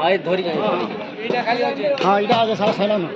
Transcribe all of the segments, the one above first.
हां धरी हां इटा आगे सारा सैला ना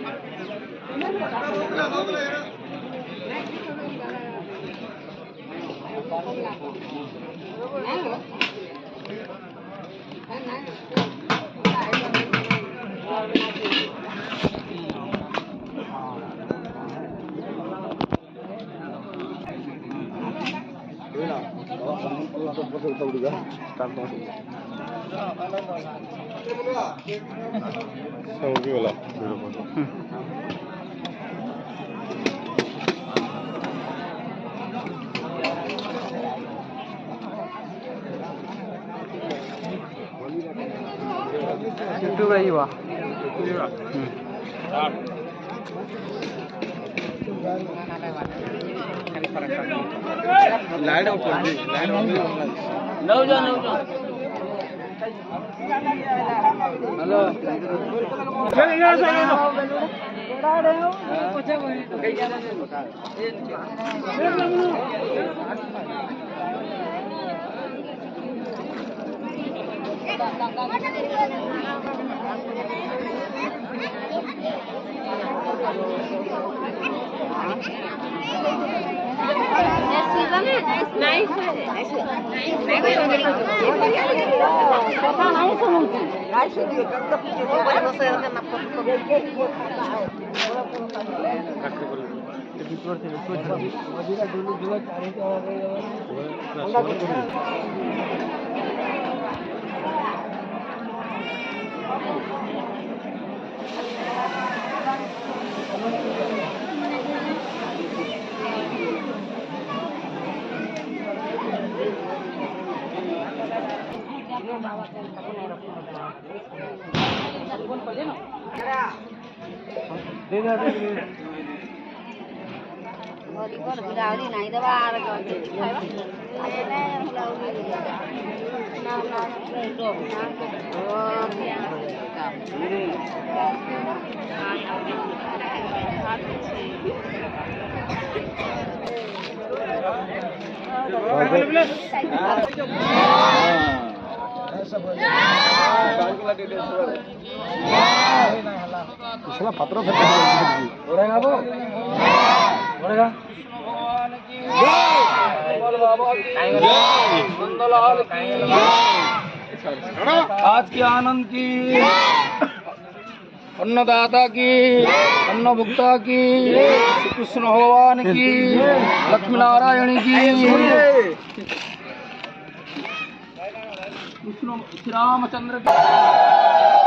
यूट्यूब है ये लाइट ऑफ कर दी लाइट ऑन नौ जा हेलो चल यहां से बड़ा रहे हो कुछ कहीं नहीं दबा इसला पत्र ओरेगा वो ओरेगा आज के आनंद की अन्नदाता की अन्नभुक्ता की श्री कृष्ण भगवान की लक्ष्मी नारायण की कृष्ण श्री रामचंद्र की